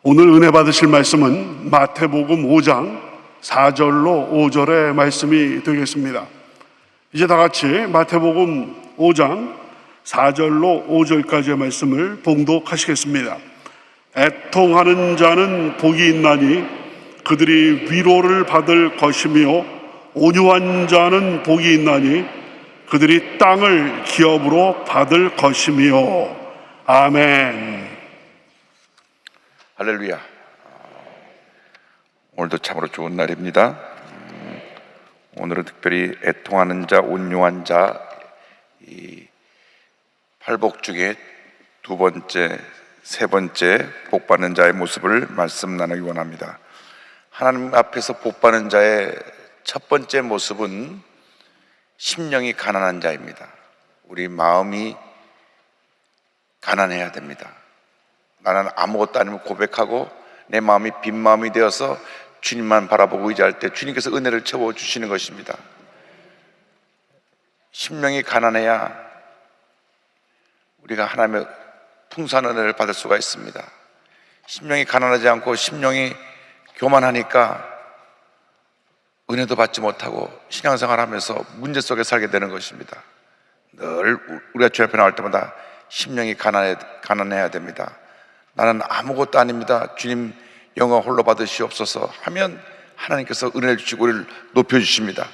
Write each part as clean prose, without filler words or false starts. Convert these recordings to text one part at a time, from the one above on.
오늘 은혜 받으실 말씀은 마태복음 5장 4절로 5절의 말씀이 되겠습니다. 이제 다 같이 마태복음 5장 4절로 5절까지의 말씀을 봉독하시겠습니다. 애통하는 자는 복이 있나니 그들이 위로를 받을 것이며, 온유한 자는 복이 있나니 그들이 땅을 기업으로 받을 것이며. 아멘. 할렐루야. 오늘도 참으로 좋은 날입니다. 오늘은 특별히 애통하는 자, 온유한 자, 이 팔복 중에 두 번째, 세 번째 복받는 자의 모습을 말씀 나누기 원합니다. 하나님 앞에서 복받는 자의 첫 번째 모습은 심령이 가난한 자입니다. 우리 마음이 가난해야 됩니다. 나는 아무것도 아니면 고백하고 내 마음이 빈 마음이 되어서 주님만 바라보고 의지할 때 주님께서 은혜를 채워주시는 것입니다. 심령이 가난해야 우리가 하나님의 풍성한 은혜를 받을 수가 있습니다. 심령이 가난하지 않고 심령이 교만하니까 은혜도 받지 못하고 신앙생활하면서 문제 속에 살게 되는 것입니다. 늘 우리가 주 앞에 나올 때마다 심령이 가난해야 됩니다. 나는 아무것도 아닙니다, 주님 영광 홀로 받으시옵소서 하면 하나님께서 은혜를 주시고 우리를 높여주십니다.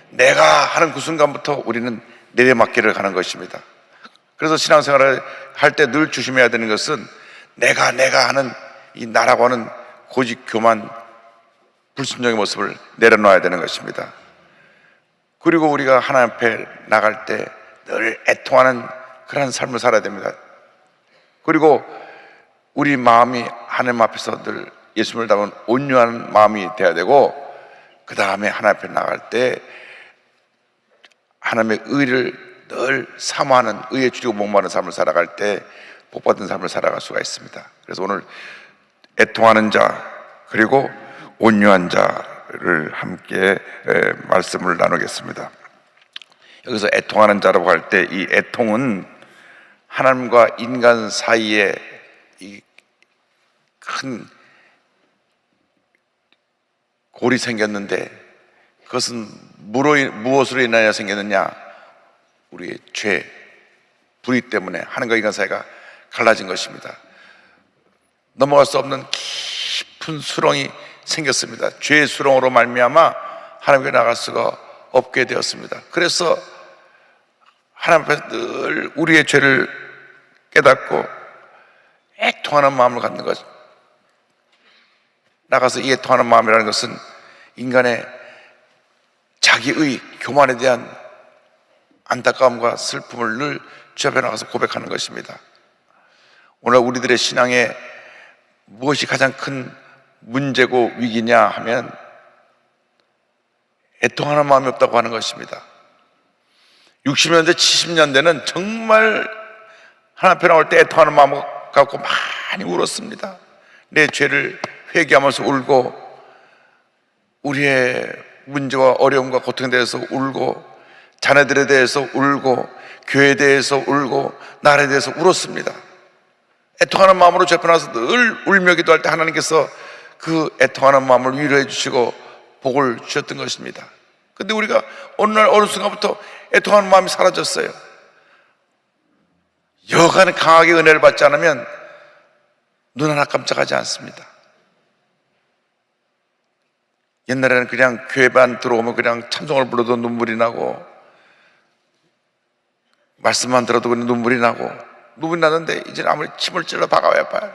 내가 하는 그 순간부터 우리는 내려막기를 가는 것입니다. 그래서 신앙생활을 할 때 늘 조심해야 되는 것은 내가 하는 이 나라고 하는 고집, 교만, 불순종의 모습을 내려놓아야 되는 것입니다. 그리고 우리가 하나님 앞에 나갈 때 늘 애통하는 그런 삶을 살아야 됩니다. 그리고 우리 마음이 하나님 앞에서 늘 예수님을 닮은 온유한 마음이 돼야 되고, 그 다음에 하나님 앞에 나갈 때 하나님의 의를 늘 사모하는, 의에 줄이고 목마른 삶을 살아갈 때 복받은 삶을 살아갈 수가 있습니다. 그래서 오늘 애통하는 자 그리고 온유한 자를 함께 말씀을 나누겠습니다. 여기서 애통하는 자라고 할 때 이 애통은 하나님과 인간 사이에 이 큰 골이 생겼는데, 그것은 무엇으로 인하여 생겼느냐? 우리의 죄, 불의 때문에 하나님과 인간 사이가 갈라진 것입니다. 넘어갈 수 없는 깊은 수렁이 생겼습니다. 죄의 수렁으로 말미암아 하나님께 나갈 수가 없게 되었습니다. 그래서 하나님 앞에 늘 우리의 죄를 깨닫고 애통하는 마음을 갖는 것, 나가서 이 애통하는 마음이라는 것은 인간의 자기의 교만에 대한 안타까움과 슬픔을 늘 주 앞에 나가서 고백하는 것입니다. 오늘 우리들의 신앙에 무엇이 가장 큰 문제고 위기냐 하면 애통하는 마음이 없다고 하는 것입니다. 60년대, 70년대는 정말 하나님 앞에 나올 때 애통하는 마음을 갖고 많이 울었습니다. 내 죄를 회개하면서 울고, 우리의 문제와 어려움과 고통에 대해서 울고, 자녀들에 대해서 울고, 교회에 대해서 울고, 나라에 대해서 울었습니다. 애통하는 마음으로 주 앞에 나와서 늘 울며 기도할 때 하나님께서 그 애통하는 마음을 위로해 주시고 복을 주셨던 것입니다. 근데 우리가 어느 날 어느 순간부터 애통하는 마음이 사라졌어요. 여간 강하게 은혜를 받지 않으면 눈 하나 깜짝하지 않습니다. 옛날에는 그냥 교회만 들어오면 그냥 찬송을 불러도 눈물이 나고, 말씀만 들어도 그냥 눈물이 나는데 이제는 아무리 침을 찔러 박아야 봐요,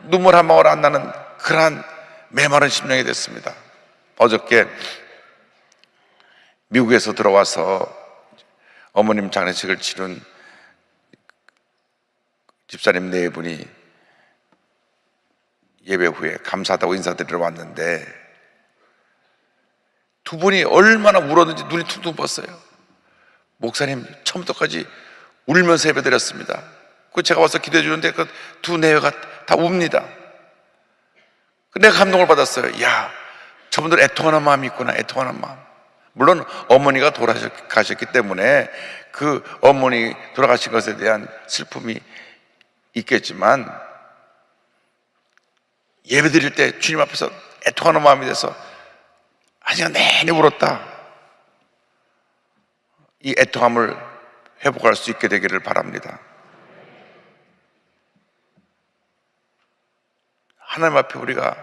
눈물 한 방울 안 나는 그러한 메마른 심령이 됐습니다. 어저께 미국에서 들어와서 어머님 장례식을 치른 집사님 네 분이 예배 후에 감사하다고 인사드리러 왔는데, 두 분이 얼마나 울었는지 눈이 퉁퉁 붓었어요. 목사님 처음부터까지 울면서 예배 드렸습니다. 그 제가 와서 기도해 주는데 그 두 내외가 다 웁니다. 내가 감동을 받았어요. 야, 저분들 애통하는 마음이 있구나, 애통하는 마음. 물론 어머니가 돌아가셨기 때문에 그 어머니 돌아가신 것에 대한 슬픔이 있겠지만, 예배 드릴 때 주님 앞에서 애통하는 마음이 돼서 한 시간 내내 울었다. 이 애통함을 회복할 수 있게 되기를 바랍니다. 하나님 앞에 우리가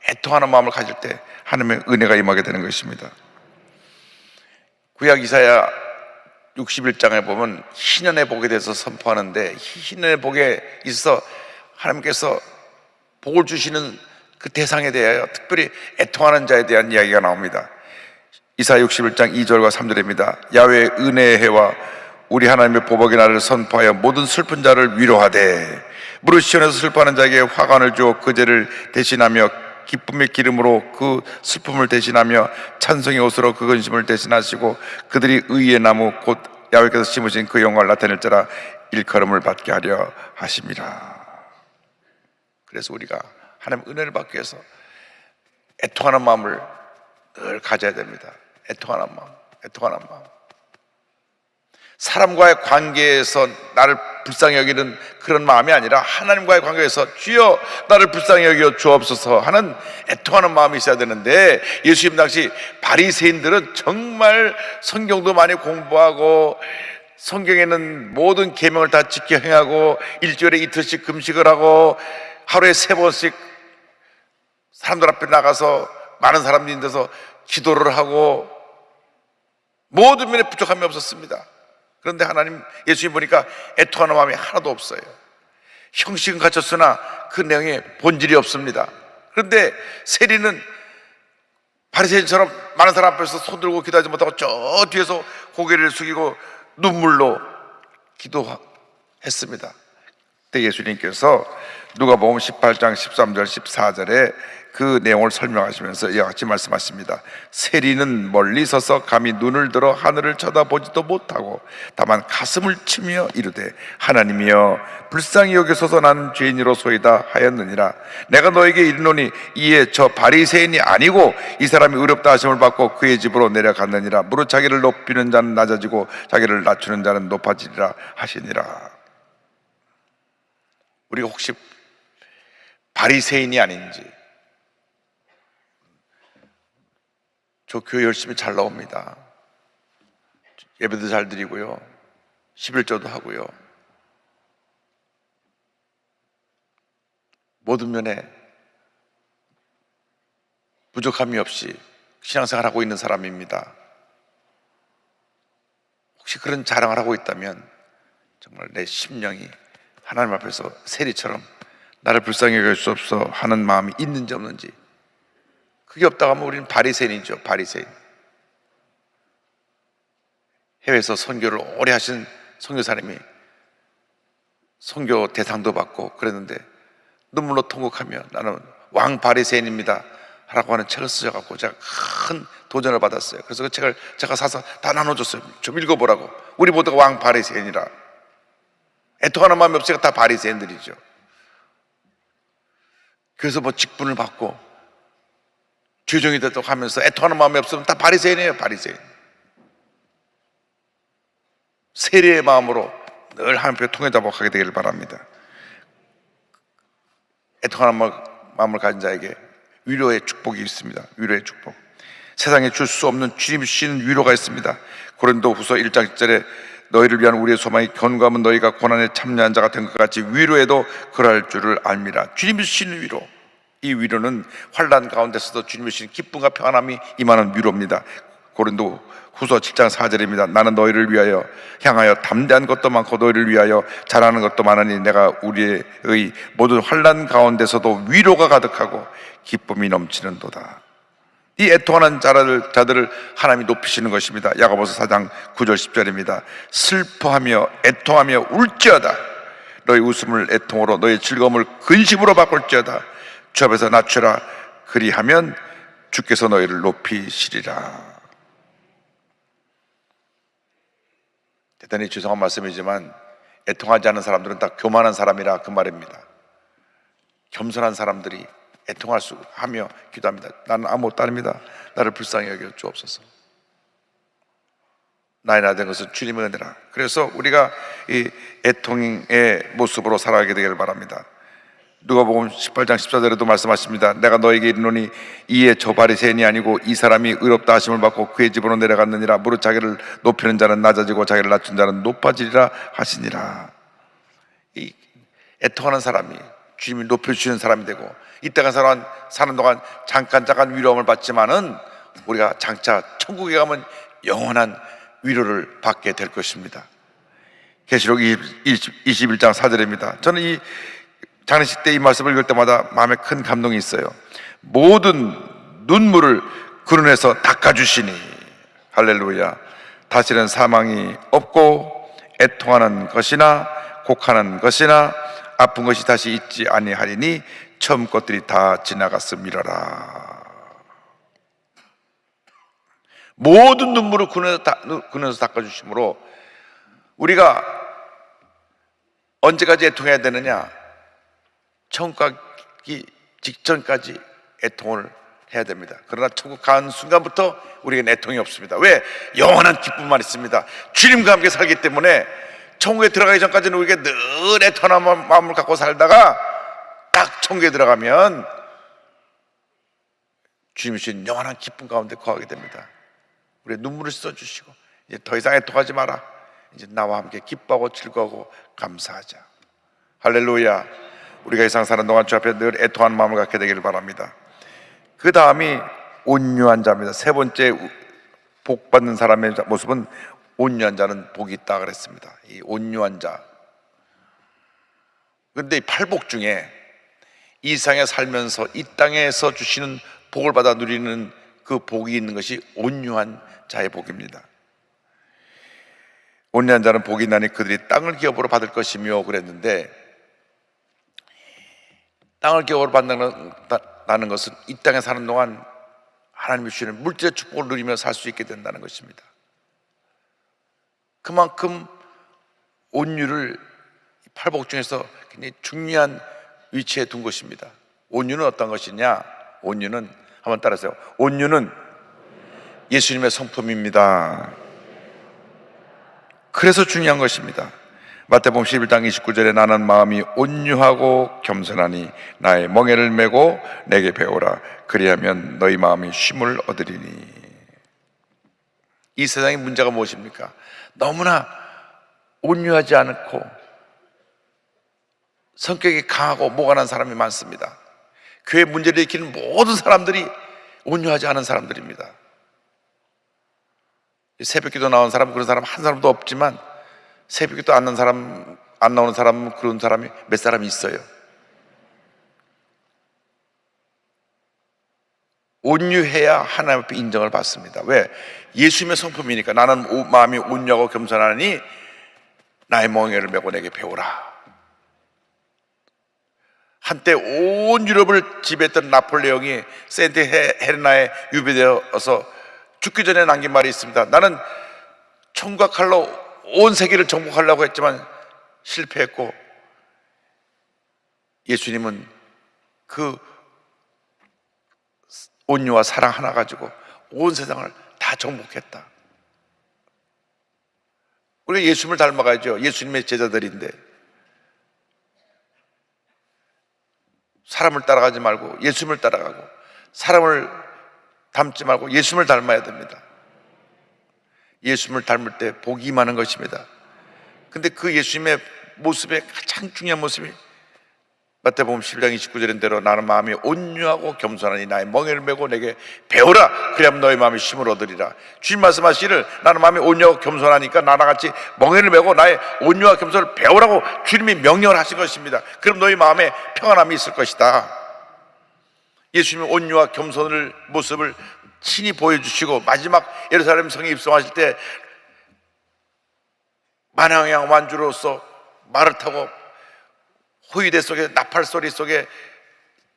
애통하는 마음을 가질 때 하나님의 은혜가 임하게 되는 것입니다. 구약 이사야 61장에 보면 희년의 복에 대해서 선포하는데, 희년의 복에 있어서 하나님께서 복을 주시는 그 대상에 대하여 특별히 애통하는 자에 대한 이야기가 나옵니다. 이사야 61장 2절과 3절입니다. 야훼의 은혜의 해와 우리 하나님의 보복의 날을 선포하여 모든 슬픈 자를 위로하되, 무릇 시온에서 슬퍼하는 자에게 화관을 주어 그 죄를 대신하며 기쁨의 기름으로 그 슬픔을 대신하며 찬송의 옷으로 그 근심을 대신하시고 그들이 의의 나무 곧 야훼께서 심으신 그 영광을 나타낼 자라 일컬음을 받게 하려 하심이라. 그래서 우리가 하나님 은혜를 받기 위해서 애통하는 마음을 늘 가져야 됩니다. 애통하는 마음, 애통하는 마음. 사람과의 관계에서 나를 불쌍히 여기는 그런 마음이 아니라 하나님과의 관계에서 주여 나를 불쌍히 여겨 주옵소서 하는 애통하는 마음이 있어야 되는데, 예수님 당시 바리새인들은 정말 성경도 많이 공부하고 성경에는 모든 계명을 다 지켜 행하고 일주일에 이틀씩 금식을 하고 하루에 3번씩 사람들 앞에 나가서 많은 사람들이 있는 데서 기도를 하고 모든 면에 부족함이 없었습니다. 그런데 하나님, 예수님 보니까 애통하는 마음이 하나도 없어요. 형식은 갖췄으나 그 내용에 본질이 없습니다. 그런데 세리는 바리새인처럼 많은 사람 앞에서 손들고 기도하지 못하고 저 뒤에서 고개를 숙이고 눈물로 기도했습니다. 그때 예수님께서 누가복음 18장 13절 14절에 그 내용을 설명하시면서 이와 같이 말씀하십니다. 세리는 멀리 서서 감히 눈을 들어 하늘을 쳐다보지도 못하고 다만 가슴을 치며 이르되 하나님이여 불쌍히 여기소서 나는 죄인이로소이다 하였느니라. 내가 너에게 이르노니 이에 저 바리새인이 아니고 이 사람이 의롭다 하심을 받고 그의 집으로 내려갔느니라. 무릇 자기를 높이는 자는 낮아지고 자기를 낮추는 자는 높아지리라 하시니라. 우리가 혹시 바리새인이 아닌지, 저 교회 열심히 잘 나옵니다. 예배도 잘 드리고요, 11조도 하고요, 모든 면에 부족함이 없이 신앙생활하고 있는 사람입니다. 혹시 그런 자랑을 하고 있다면 정말 내 심령이 하나님 앞에서 세리처럼 나를 불쌍히 여길 수 없어 하는 마음이 있는지 없는지, 그게 없다고 하면 우리는 바리새인이죠. 바리새인. 해외에서 선교를 오래 하신 선교사님이 선교 대상도 받고 그랬는데 눈물로 통곡하며 나는 왕 바리새인입니다 라고 하는 책을 쓰셔갖고 제가 큰 도전을 받았어요. 그래서 그 책을 제가 사서 다 나눠줬어요. 좀 읽어보라고. 우리 모두가 왕 바리새인이라. 애통하는 마음이 없으니까 다 바리새인들이죠. 그래서 뭐 직분을 받고 죄종이 됐다고 하면서 애통하는 마음이 없으면 다 바리새인이에요. 바리새인. 세리의 마음으로 늘 하나님 앞에 통해자복하게 되기를 바랍니다. 애통하는 마음을 가진 자에게 위로의 축복이 있습니다. 위로의 축복. 세상에 줄 수 없는 주님이 주시는 위로가 있습니다. 고린도후서 1장 10절에 너희를 위한 우리의 소망이 견고하면 너희가 고난에 참여한 자가 된 것 같이 위로에도 그럴 줄을 알미라. 주님이 주시는 위로, 이 위로는 환난 가운데서도 주님이 주시는 기쁨과 평안함이 임하는 위로입니다. 고린도후서 7장 4절입니다. 나는 너희를 위하여 향하여 담대한 것도 많고 너희를 위하여 잘하는 것도 많으니 내가 우리의 모든 환난 가운데서도 위로가 가득하고 기쁨이 넘치는도다. 이 애통하는 자들을 하나님이 높이시는 것입니다. 야고보서 4장 9절 10절입니다. 슬퍼하며 애통하며 울지어다. 너희 웃음을 애통으로 너희 즐거움을 근심으로 바꿀지어다. 주 앞에서 낮추라. 그리하면 주께서 너희를 높이시리라. 대단히 죄송한 말씀이지만 애통하지 않는 사람들은 다 교만한 사람이라 그 말입니다. 겸손한 사람들이 애통할 수 하며 기도합니다. 나는 아무것도 아닙니다. 나를 불쌍히 여겨 주옵소서. 나의 나 된 것은 주님의 은혜라. 그래서 우리가 이 애통의 모습으로 살아가게 되기를 바랍니다. 누가복음 18장 14절에도 말씀하십니다. 내가 너에게 이르노니 이에 저 바리새인이 아니고 이 사람이 의롭다 하심을 받고 그의 집으로 내려갔느니라. 무릇 자기를 높이는 자는 낮아지고 자기를 낮춘 자는 높아지리라 하시니라. 이 애통하는 사람이 주님이 높여주시는 사람이 되고, 이 땅에 사는 동안 잠깐 위로함을 받지만은 우리가 장차 천국에 가면 영원한 위로를 받게 될 것입니다. 계시록 21장 4절입니다. 저는 이 장례식 때 이 말씀을 읽을 때마다 마음에 큰 감동이 있어요. 모든 눈물을 그 눈에서 닦아주시니, 할렐루야. 다시는 사망이 없고 애통하는 것이나 곡하는 것이나 아픈 것이 다시 있지 아니하리니 처음 것들이 다 지나갔음이라라. 모든 눈물을 그 눈에서 닦아주심으로 우리가 언제까지 애통해야 되느냐? 천국 가기 직전까지 애통을 해야 됩니다. 그러나 천국 가는 순간부터 우리에겐 애통이 없습니다. 왜? 영원한 기쁨만 있습니다. 주님과 함께 살기 때문에 천국에 들어가기 전까지는 우리에게 늘 애통한 마음을 갖고 살다가 딱 천국에 들어가면 주님이 주신 영원한 기쁨 가운데 거하게 됩니다. 우리의 눈물을 씻어주시고 이제 더 이상 애통하지 마라. 이제 나와 함께 기뻐하고 즐거워하고 감사하자. 할렐루야. 우리가 이 세상 사는 동안 주 앞에 늘 애통한 마음을 갖게 되기를 바랍니다. 그 다음이 온유한 자입니다. 세 번째 복 받는 사람의 모습은 온유한 자는 복이 있다 그랬습니다. 이 온유한 자. 그런데 이 팔복 중에 이 세상에 살면서 이 땅에서 주시는 복을 받아 누리는 그 복이 있는 것이 온유한 자의 복입니다. 온유한 자는 복이 있나니 그들이 땅을 기업으로 받을 것이며 그랬는데, 땅을 기업으로 받는다는 것은 이 땅에 사는 동안 하나님이 주시는 물질의 축복을 누리며 살 수 있게 된다는 것입니다. 그만큼 온유를 팔복 중에서 굉장히 중요한 위치에 둔 것입니다. 온유는 어떤 것이냐? 온유는 한번 따라하세요. 온유는 예수님의 성품입니다. 그래서 중요한 것입니다. 마태복음 11장 29절에 나는 마음이 온유하고 겸손하니 나의 멍에를 메고 내게 배우라. 그리하면 너희 마음이 쉼을 얻으리니. 이 세상의 문제가 무엇입니까? 너무나 온유하지 않고 성격이 강하고 모관한 사람이 많습니다. 교회 문제를 일으키는 모든 사람들이 온유하지 않은 사람들입니다. 새벽기도 나온 사람, 그런 사람 한 사람도 없지만 새벽기도 안 나오는 사람, 그런 사람이 몇 사람이 있어요. 온유해야 하나님 앞에 인정을 받습니다. 왜? 예수님의 성품이니까. 나는 마음이 온유하고 겸손하니 나의 멍에를 메고 내게 배우라. 한때 온 유럽을 지배했던 나폴레옹이 세인트 헬레나에 유배되어서 죽기 전에 남긴 말이 있습니다. 나는 총과 칼로 온 세계를 정복하려고 했지만 실패했고, 예수님은 그 온유와 사랑 하나 가지고 온 세상을 다 정복했다. 우리가 예수님을 닮아가야죠. 예수님의 제자들인데 사람을 따라가지 말고 예수님을 따라가고, 사람을 닮지 말고 예수님을 닮아야 됩니다. 예수님을 닮을 때 복이 많은 것입니다. 근데 그 예수님의 모습의 가장 중요한 모습이 마태복음 11장 29절인 대로 나는 마음이 온유하고 겸손하니 나의 멍에를 메고 내게 배우라. 그리하면 너의 마음이 쉼을 얻으리라. 주님 말씀하시기를 나는 마음이 온유하고 겸손하니까 나랑 같이 멍에를 메고 나의 온유와 겸손을 배우라고 주님이 명령을 하신 것입니다. 그럼 너희 마음에 평안함이 있을 것이다. 예수님의 온유와 겸손의 모습을 친히 보여주시고 마지막 예루살렘 성에 입성하실 때 만왕양 완주로서 말을 타고 호위대 속에 나팔 소리 속에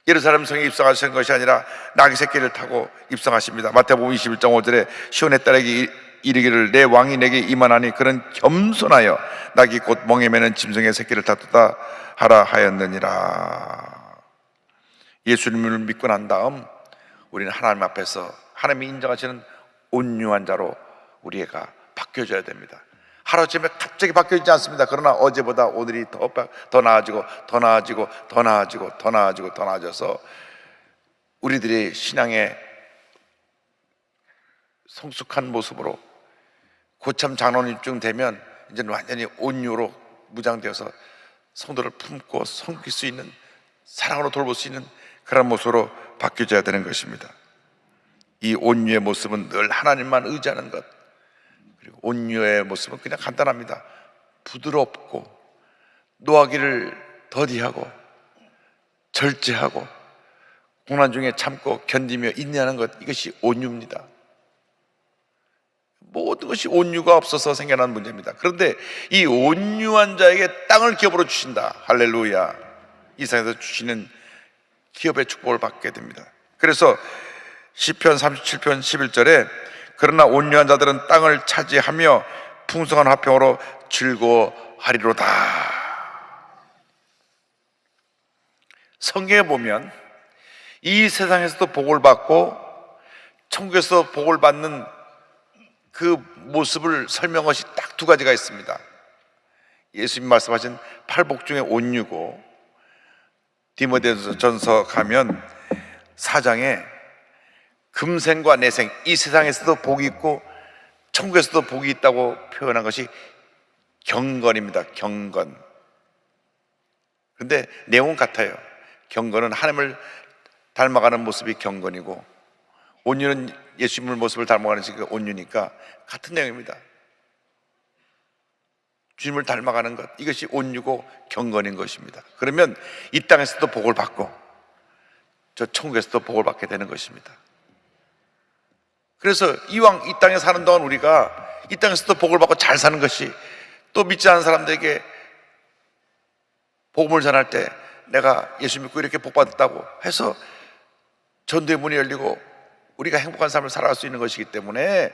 예루살렘 성에 입성하신 것이 아니라 나귀 새끼를 타고 입성하십니다. 마태복음 21장 5절에 시온의 딸에게 이르기를 내 왕이 내게 임하나니 그는 겸손하여 나귀 곧 멍에 매는 짐승의 새끼를 타도다 하라 하였느니라. 예수님을 믿고 난 다음 우리는 하나님 앞에서 하나님이 인정하시는 온유한 자로 우리가 바뀌어져야 됩니다. 하루아침에 갑자기 바뀌지 않습니다. 그러나 어제보다 오늘이 더 나아지고 더 나아지고 더 나아지고 더 나아지고 더 나아져서 우리들의 신앙의 성숙한 모습으로 고참 장로님쯤 되면 이제는 완전히 온유로 무장되어서 성도를 품고 섬길 수 있는, 사랑으로 돌볼 수 있는 그런 모습으로 바뀌어져야 되는 것입니다. 이 온유의 모습은 늘 하나님만 의지하는 것, 그리고 온유의 모습은 그냥 간단합니다. 부드럽고 노하기를 더디하고 절제하고 고난 중에 참고 견디며 인내하는 것, 이것이 온유입니다. 모든 것이 온유가 없어서 생겨난 문제입니다. 그런데 이 온유한 자에게 땅을 기업으로 주신다. 할렐루야. 이 세상에서 주시는 기업의 축복을 받게 됩니다. 그래서 시편 37편 11절에 그러나 온유한 자들은 땅을 차지하며 풍성한 화평으로 즐거워하리로다. 성경에 보면 이 세상에서도 복을 받고 천국에서 복을 받는 그 모습을 설명한 것이 딱 두 가지가 있습니다. 예수님 말씀하신 팔복 중에 온유고, 디모데전서 가면 4장에 금생과 내생, 이 세상에서도 복이 있고 천국에서도 복이 있다고 표현한 것이 경건입니다. 경건. 그런데 내용은 같아요. 경건은 하나님을 닮아가는 모습이 경건이고, 온유는 예수님의 모습을 닮아가는 것이 온유니까 같은 내용입니다. 주님을 닮아가는 것, 이것이 온유고 경건인 것입니다. 그러면 이 땅에서도 복을 받고 저 천국에서도 복을 받게 되는 것입니다. 그래서 이왕 이 땅에 사는 동안 우리가 이 땅에서도 복을 받고 잘 사는 것이, 또 믿지 않은 사람들에게 복음을 전할 때 내가 예수 믿고 이렇게 복 받았다고 해서 전도의 문이 열리고 우리가 행복한 삶을 살아갈 수 있는 것이기 때문에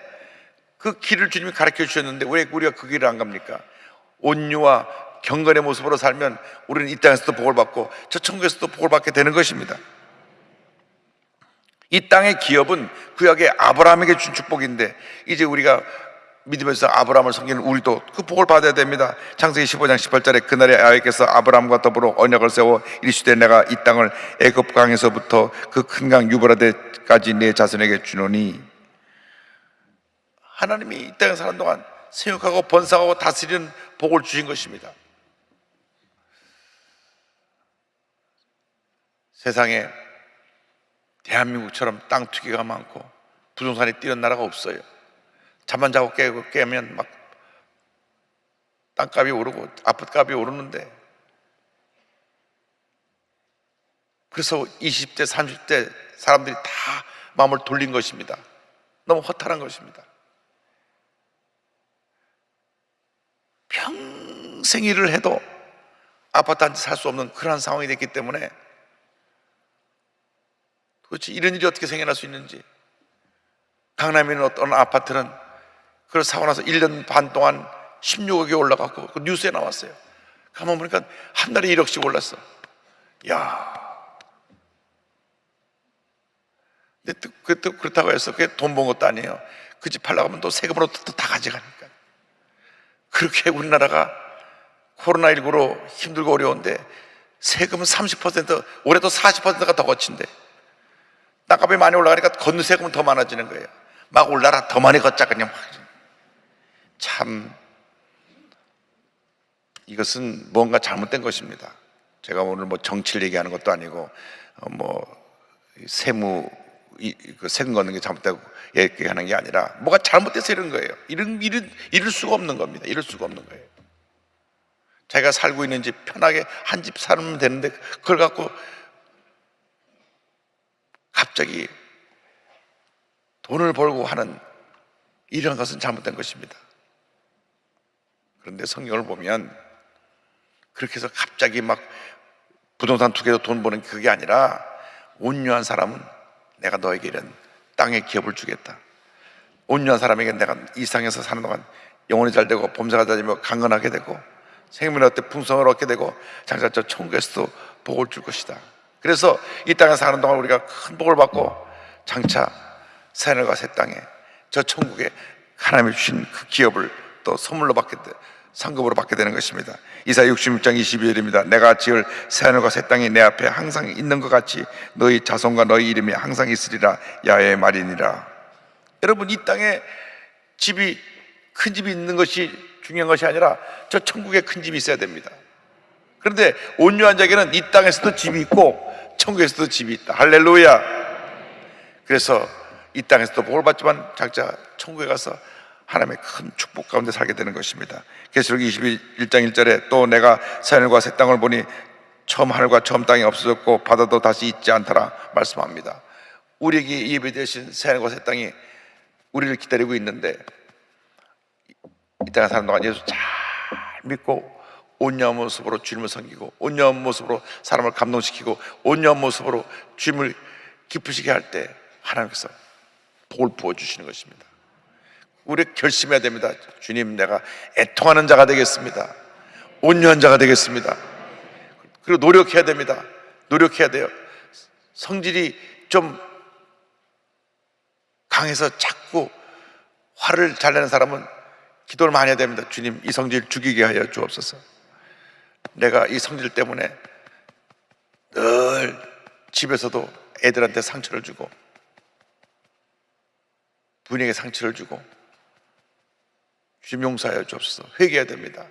그 길을 주님이 가르쳐 주셨는데 왜 우리가 그 길을 안 갑니까? 온유와 경건의 모습으로 살면 우리는 이 땅에서도 복을 받고 저 천국에서도 복을 받게 되는 것입니다. 이 땅의 기업은 구약의 아브라함에게 준 축복인데, 이제 우리가 믿으면서 아브라함을 섬기는 우리도 그 복을 받아야 됩니다. 창세기 15장 18절에 그날에 야훼께서 아브라함과 더불어 언약을 세워 이르시되 내가 이 땅을 애굽 강에서부터 그 큰 강 유브라데까지 내 자손에게 주노니, 하나님이 이 땅에 사는 동안 생육하고 번성하고 다스리는 복을 주신 것입니다. 세상에 대한민국처럼 땅 투기가 많고 부동산이 뛰는 나라가 없어요. 잠만 자고 깨면 막 땅값이 오르고 아파트값이 오르는데, 그래서 20대 30대 사람들이 다 마음을 돌린 것입니다. 너무 허탈한 것입니다. 평생 일을 해도 아파트 한 채 살 수 없는 그러한 상황이 됐기 때문에 도대체 이런 일이 어떻게 생겨날 수 있는지. 강남에 있는 어떤 아파트는 그걸 사고 나서 1년 반 동안 16억이 올라갔고 그 뉴스에 나왔어요. 가만 보니까 한 달에 1억씩 올랐어. 야, 근데 그렇다고 해서 그게 돈 번 것도 아니에요. 그 집 팔려고 하면 또 세금으로 또 다 가져가니까. 그렇게 우리나라가 코로나19로 힘들고 어려운데 세금은 30%, 올해도 40%가 더 거친대. 땅값이 많이 올라가니까 걷는 세금은 더 많아지는 거예요. 막 올라라, 더 많이 걷자, 그냥 막. 참, 이것은 뭔가 잘못된 것입니다. 제가 오늘 뭐 정치를 얘기하는 것도 아니고, 세금 걷는 게 잘못되고 얘기하는 게 아니라, 뭐가 잘못돼서 이런 거예요. 이럴 수가 없는 겁니다. 이럴 수가 없는 거예요. 자기가 살고 있는 집 편하게 한 집 살면 되는데, 그걸 갖고 갑자기 돈을 벌고 하는 이런 것은 잘못된 것입니다. 그런데 성경을 보면 그렇게 해서 갑자기 막 부동산 투기로 돈 버는 그게 아니라, 온유한 사람은 내가 너에게 이런 땅의 기업을 주겠다. 온유한 사람에게 내가 이 세상에서 사는 동안 영혼이 잘 되고 범사가 잘 되며 강건하게 되고 생명을 얻되 풍성을 얻게 되고 장차 저 천국에서도 복을 줄 것이다. 그래서 이 땅에 사는 동안 우리가 큰 복을 받고 장차 새하늘과 새 땅에 저 천국에 하나님이 주신 그 기업을 또 선물로 상급으로 받게 되는 것입니다. 이사야 66장 22절입니다. 내가 지을 새하늘과 새 땅이 내 앞에 항상 있는 것 같이 너희 자손과 너희 이름이 항상 있으리라. 야훼의 말이니라. 여러분, 이 땅에 큰 집이 있는 것이 중요한 것이 아니라 저 천국에 큰 집이 있어야 됩니다. 그런데 온유한 자에게는 이 땅에서도 집이 있고 천국에서도 집이 있다. 할렐루야. 그래서 이 땅에서도 복을 받지만 각자 천국에 가서 하나님의 큰 축복 가운데 살게 되는 것입니다. 계시록 21장 1절에 또 내가 새하늘과 새 땅을 보니 처음 하늘과 처음 땅이 없어졌고 바다도 다시 있지 않더라 말씀합니다. 우리에게 예배되신 새하늘과 새 땅이 우리를 기다리고 있는데, 이 땅에 사는 동안 예수 잘 믿고 온유한 모습으로 주님을 섬기고 온유한 모습으로 사람을 감동시키고 온유한 모습으로 주님을 기쁘시게 할 때 하나님께서 복을 부어주시는 것입니다. 우리 결심해야 됩니다. 주님, 내가 애통하는 자가 되겠습니다. 온유한 자가 되겠습니다. 그리고 노력해야 됩니다. 노력해야 돼요. 성질이 좀 강해서 자꾸 화를 잘 내는 사람은 기도를 많이 해야 됩니다. 주님, 이 성질 죽이게 하여 주옵소서. 내가 이 성질 때문에 늘 집에서도 애들한테 상처를 주고 부인에게 상처를 주고, 주님 용서하여 주옵소서. 회개해야 됩니다.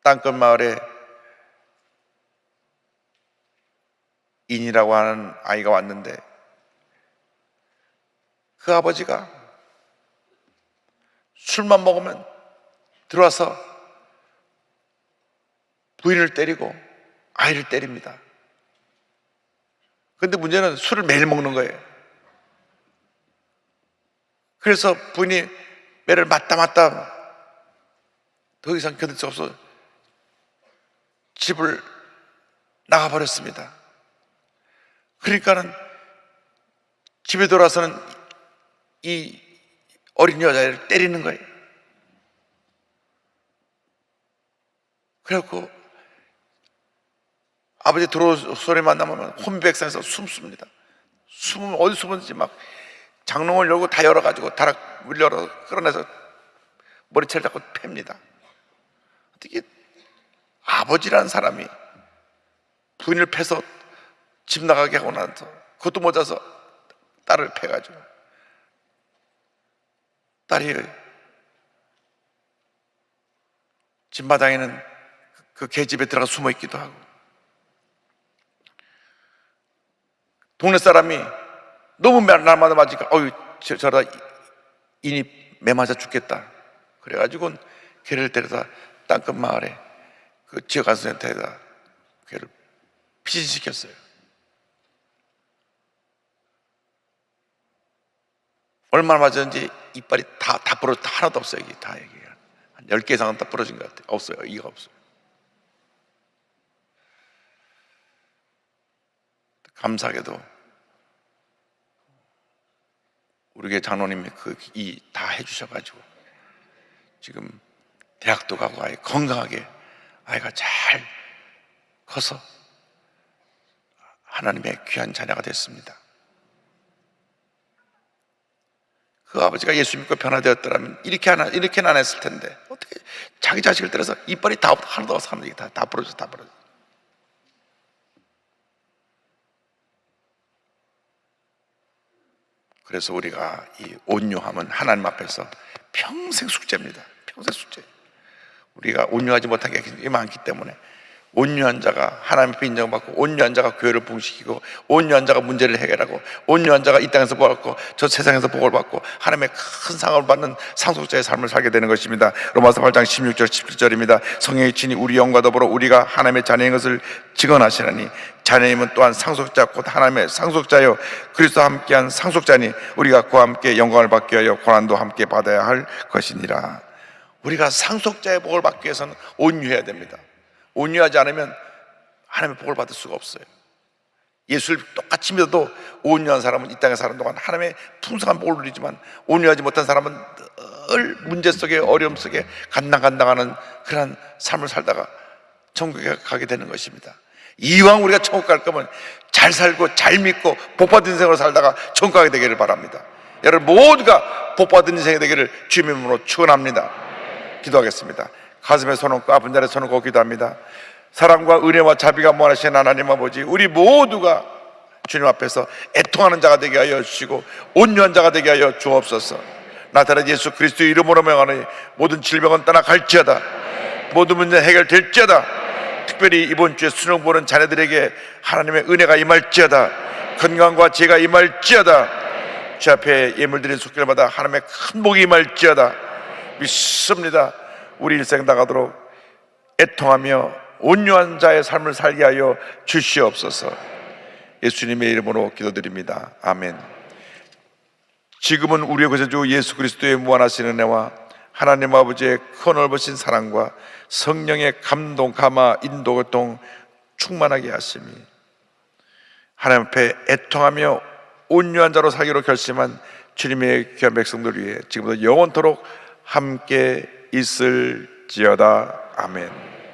땅끝 마을에 인이라고 하는 아이가 왔는데, 그 아버지가 술만 먹으면 들어와서 부인을 때리고 아이를 때립니다. 그런데 문제는 술을 매일 먹는 거예요. 그래서 부인이 매를 맞다 더 이상 견딜 수 없어 집을 나가버렸습니다. 그러니까는 집에 돌아서는 이 어린 여자를 때리는 거예요. 그래갖고 아버지 들어올 소리만 나면 혼백산에서 숨습니다. 숨으면 어디 숨었는지 막 장롱을 열고 다 열어가지고 다락을 열어 끌어내서 머리채를 잡고 팹니다. 어떻게 아버지라는 사람이 부인을 패서 집 나가게 하고 나서 그것도 모자라서 딸을 패가지고, 딸이 집마당에는 그 개집에 들어가 숨어 있기도 하고, 동네 사람이 너무 날마다 맞으니까 저러다 인이 매 맞아 죽겠다 그래가지고 개를 데려다 땅끝 마을에 그 지역 안수센터에다 개를 피신시켰어요. 얼마나 맞았는지 이빨이 다 부러져, 하나도 없어요. 이게 다 한 10개 이상은 다 부러진 것 같아요. 없어요. 이가 없어요. 감사하게도 우리 교회 장로님이 다 해주셔가지고 지금 대학도 가고 아이 건강하게 아이가 잘 커서 하나님의 귀한 자녀가 됐습니다. 그 아버지가 예수 믿고 변화되었더라면 이렇게는 안 했을 텐데, 어떻게 자기 자식을 때려서 이빨이 하나도 없어 하는 얘기 다 부러져. 그래서 우리가 이 온유함은 하나님 앞에서 평생 숙제입니다. 평생 숙제. 우리가 온유하지 못한 게 많기 때문에 온유한 자가 하나님 앞에 인정받고, 온유한 자가 교회를 부흥시키고, 온유한 자가 문제를 해결하고, 온유한 자가 이 땅에서 복을 받고 저 세상에서 복을 받고 하나님의 큰 상을 받는 상속자의 삶을 살게 되는 것입니다. 로마서 8장 16절 17절입니다. 성령이 친히 우리 영과 더불어 우리가 하나님의 자녀인 것을 증언하시나니 자녀임은 또한 상속자 곧 하나님의 상속자요 그리스도와 함께한 상속자니 우리가 그와 함께 영광을 받기 위하여 고난도 함께 받아야 할 것이니라. 우리가 상속자의 복을 받기 위해서는 온유해야 됩니다. 온유하지 않으면 하나님의 복을 받을 수가 없어요. 예수를 똑같이 믿어도 온유한 사람은 이 땅에 사는 동안 하나님의 풍성한 복을 누리지만, 온유하지 못한 사람은 늘 문제 속에 어려움 속에 간당간당하는 그런 삶을 살다가 천국에 가게 되는 것입니다. 이왕 우리가 천국 갈 거면 잘 살고 잘 믿고 복 받은 인생으로 살다가 천국 가게 되기를 바랍니다. 여러분 모두가 복받은 인생이 되기를 주님의 이름으로 축원합니다. 기도하겠습니다. 가슴에 손 얹고 아픈 자리에 손 얹고 기도합니다. 사랑과 은혜와 자비가 무한하신 하나님 아버지, 우리 모두가 주님 앞에서 애통하는 자가 되게 하여 주시고 온유한 자가 되게 하여 주옵소서. 나타난 예수 그리스도의 이름으로 명하니 모든 질병은 떠나갈지어다. 모든 문제 해결될지어다. 특별히 이번 주에 수능 보는 자녀들에게 하나님의 은혜가 임할지어다. 건강과 지혜가 임할지어다. 주 앞에 예물드린 속결마다 하나님의 큰 복이 임할지어다. 믿습니다. 우리 일생 나가도록 애통하며 온유한 자의 삶을 살게 하여 주시옵소서. 예수님의 이름으로 기도드립니다. 아멘. 지금은 우리의 구세주 예수 그리스도의 무한하신 은혜와 하나님 아버지의 크넓으신 사랑과 성령의 감동, 감화, 인도, 교통 충만하게 하심이 하나님 앞에 애통하며 온유한 자로 살기로 결심한 주님의 귀한 백성들 위해 지금부터 영원토록 함께 있을지어다. 아멘.